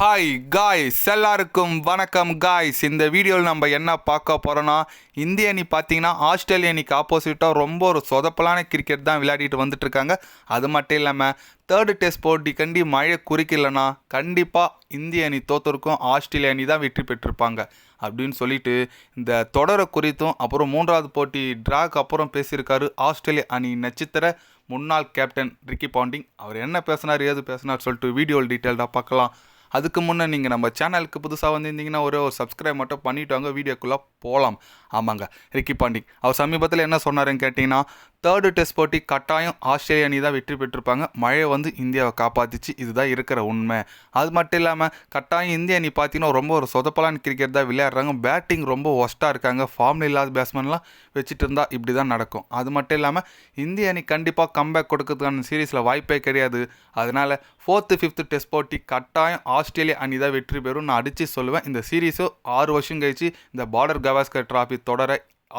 Hi guys, எல்லாருக்கும் வணக்கம் guys. இந்த வீடியோவில் நம்ம என்ன பார்க்க போகிறோன்னா, இந்திய அணி பார்த்தீங்கன்னா ஆஸ்திரேலிய அணிக்கு ஆப்போசிட்டாக ரொம்ப ஒரு சொதப்பலான கிரிக்கெட் தான் விளையாடிட்டு வந்துட்டுருக்காங்க. அது மட்டும் இல்லாமல் தேர்டு டெஸ்ட் போட்டி கண்டி மழை குறிக்கலன்னா கண்டிப்பாக இந்திய அணி தோற்றுருக்கும், ஆஸ்திரேலிய அணி தான் வெற்றி பெற்றிருப்பாங்க அப்படின்னு சொல்லிட்டு இந்த தொடரை குறித்தும் அப்புறம் மூன்றாவது போட்டி டிராக் அப்புறம் பேசியிருக்காரு ஆஸ்திரேலிய அணி நட்சத்திர முன்னாள் கேப்டன் ரிக்கி பாண்டிங். அவர் என்ன பேசினார் ஏது பேசினார் சொல்லிட்டு வீடியோவில் டீட்டெயில்டாக பார்க்கலாம். அதுக்கு முன்னே நீங்கள் நம்ம சேனலுக்கு புதுசாக வந்திருந்தீங்கன்னா ஒரு சப்ஸ்கிரைப் மட்டும் பண்ணிவிட்டு வாங்க, வீடியோக்குள்ளே போகலாம். ஆமாங்க, ரிக்கி பாண்டிங் அவர் சமீபத்தில் என்ன சொன்னாருன்னு கேட்டிங்கன்னா, தேர்டு டெஸ்ட் போட்டி கட்டாயம் ஆஸ்திரேலிய அணி தான் வெற்றி பெற்றிருப்பாங்க, மழை வந்து இந்தியாவை காப்பாற்றிச்சு, இதுதான் இருக்கிற உண்மை. அது மட்டும் இல்லாமல் கட்டாயம் இந்திய அணி பார்த்தீங்கன்னா ரொம்ப ஒரு சொதப்பலான கிரிக்கெட் தான் விளையாடுறாங்க, பேட்டிங் ரொம்ப ஒஸ்ட்டாக இருக்காங்க, ஃபார்மில் இல்லாத பேட்ஸ்மேன்லாம் வச்சுட்டு இருந்தால் இப்படி தான் நடக்கும். அது மட்டும் இல்லாமல் இந்திய அணி கண்டிப்பாக கம்பேக் கொடுக்கறதுக்கான சீரீஸில் வாய்ப்பே கிடையாது. அதனால் 4th 5th டெஸ்ட் போட்டி கட்டாயம் ஆஸ்திரேலிய அணி தான் வெற்றி பெறும் நான் அடித்து சொல்லுவேன். இந்த சீரீஸும் 6 வருஷம் கழிச்சு இந்த பார்டர் கவாஸ்கர் டிராஃபி தொடர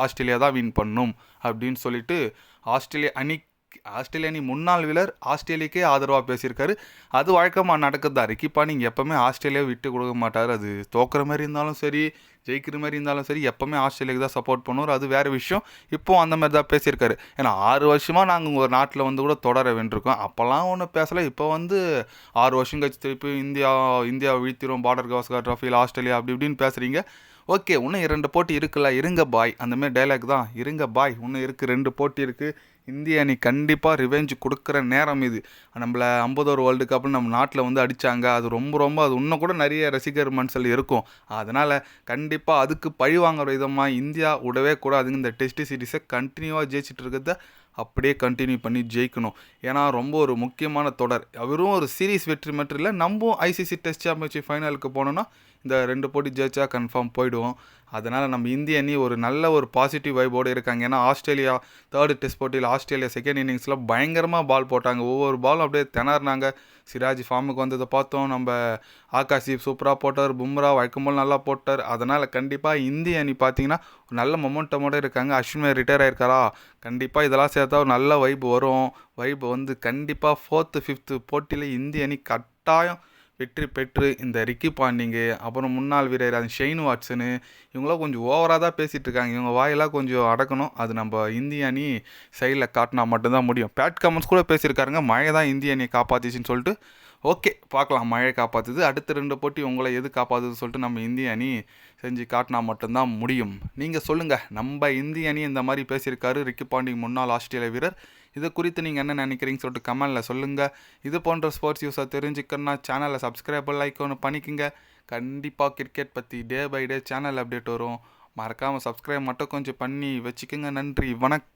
ஆஸ்திரேலியா தான் வின் பண்ணும் அப்படின்னு சொல்லிட்டு ஆஸ்திரேலிய அணி முன்னாள் வீரர் ஆஸ்திரேலியாக்கே ஆதரவாக பேசியிருக்காரு. அது வழக்கமாக நடக்குது தான். ரிக்கி பாண்டிங் எப்போவுமே ஆஸ்திரேலியாவை விட்டு கொடுக்க மாட்டார். அது தோக்குற மாதிரி இருந்தாலும் சரி, ஜெயிக்கிற மாதிரி இருந்தாலும் சரி, எப்போவுமே ஆஸ்திரேலியாவுக்கு தான் சப்போர்ட் பண்ணுவார். அது வேறு விஷயம். இப்போது அந்த மாதிரி தான் பேசியிருக்காரு. ஏன்னா 6 வருஷமாக நாங்கள் ஒரு நாட்டில் வந்து கூட தொடர வென்றிருக்கோம், அப்போல்லாம் ஒன்றும் பேசலை. இப்போ வந்து 6 வருஷம் கழிச்சு திருப்பி இந்தியாவை வீழ்த்திரும் பார்டர் கவாஸ்கர் ட்ராஃபியில் ஆஸ்திரேலியா அப்படி இப்படின்னு பேசுகிறீங்க. ஓகே, இன்னும் 2 போட்டி இருக்குல்ல, இருங்க பாய், அந்தமாரி டைலாக் தான். இருங்க பாய், இன்னும் இருக்குது, 2 போட்டி இருக்குது. இந்திய அணி கண்டிப்பாக ரிவெஞ்ச் கொடுக்குற நேரம் இது. நம்மளை 51 வேர்ல்டு கப்பில் நம்ம நாட்டில் வந்து அடித்தாங்க. அது ரொம்ப அது இன்னும் கூட நிறைய ரசிகர் மனசில் இருக்கும். அதனால் கண்டிப்பாக அதுக்கு பழி வாங்குற விதமாக இந்தியா விடவே கூடாதுங்க. இந்த டெஸ்ட் சீரீஸை கண்டினியூவாக ஜெயிச்சிட்டு இருக்கிறத அப்படியே கண்டினியூ பண்ணி ஜெயிக்கணும். ஏன்னா ரொம்ப ஒரு முக்கியமான தொடர். அவரும் ஒரு சீரீஸ் வெற்றி மட்டும் இல்லை, நம்ம ஐசிசி டெஸ்ட் சாம்பியன்ஷிப் ஃபைனலுக்கு போனோன்னா இந்த 2 போட்டி ஜெயிச்சா கன்ஃபார்ம் போயிடுவோம். அதனால் நம்ம இந்திய அணி ஒரு நல்ல ஒரு பாசிட்டிவ் வைபோடு இருக்காங்க. ஏன்னா ஆஸ்திரேலியா தேர்டு டெஸ்ட் போட்டியில் ஆஸ்திரேலியா செகண்ட் இன்னிங்ஸில் பயங்கரமாக பால் போட்டாங்க. ஒவ்வொரு பாலும் அப்படியே திணறினாங்க. சிராஜ் ஃபார்முக்கு வந்ததை பார்த்தோம். நம்ம ஆகாஷ்தீப் சூப்பராக போட்டார், பும்ரா வழக்கம்போல் நல்லா போட்டார். அதனால் கண்டிப்பாக இந்திய அணி பார்த்திங்கன்னா ஒரு நல்ல மொமெண்டமோடு இருக்காங்க. அஸ்வின் ரிட்டையர் ஆகிருக்காரா, கண்டிப்பாக இதெல்லாம் சேர்த்தா ஒரு நல்ல வைப் வரும். வைப் வந்து கண்டிப்பாக 4th 5th போட்டியில் இந்திய அணி கட்டாயம் வெற்றி பெற்று இந்த ரிக்கி பாண்டிங்கு அப்புறம் முன்னாள் வீரர் அது ஷெயின் வாட்சனு இவங்களாம் கொஞ்சம் ஓவராக தான் பேசிகிட்டு இருக்காங்க. இவங்க வாயெல்லாம் கொஞ்சம் அடக்கணும். அது நம்ம இந்திய அணி சைடில் காட்டினா மட்டும்தான் முடியும். பேட் கமெண்ட்ஸ் கூட பேசியிருக்காருங்க, மழை தான் இந்திய அணியை காப்பாற்றிச்சின்னு சொல்லிட்டு. ஓகே, பார்க்கலாம், மழை காப்பாற்றுது. அடுத்த 2 போட்டி உங்களை எது காப்பாற்றுதுன்னு சொல்லிட்டு நம்ம இந்திய அணி செஞ்சு காட்டினா மட்டும்தான் முடியும். நீங்கள் சொல்லுங்கள், நம்ம இந்திய அணி இந்த மாதிரி பேசியிருக்காரு ரிக்கி பாண்டிங் முன்னாள் ஆஸ்திரேலிய வீரர். இது குறித்து நீங்கள் என்ன நினைக்கிறீங்கன்னு சொல்லிட்டு கமெண்டில் சொல்லுங்கள். இது போன்ற ஸ்போர்ட்ஸ் நியூஸை தெரிஞ்சுக்கணுன்னா சேனலை சப்ஸ்கிரைப் லைக் ஒன்று பண்ணிக்கோங்க. கண்டிப்பாக கிரிக்கெட் பற்றி day by day channel update வரும். மறக்காமல் சப்ஸ்கிரைப் மட்டும் கொஞ்சம் பண்ணி வச்சுக்கோங்க. நன்றி, வணக்கம்.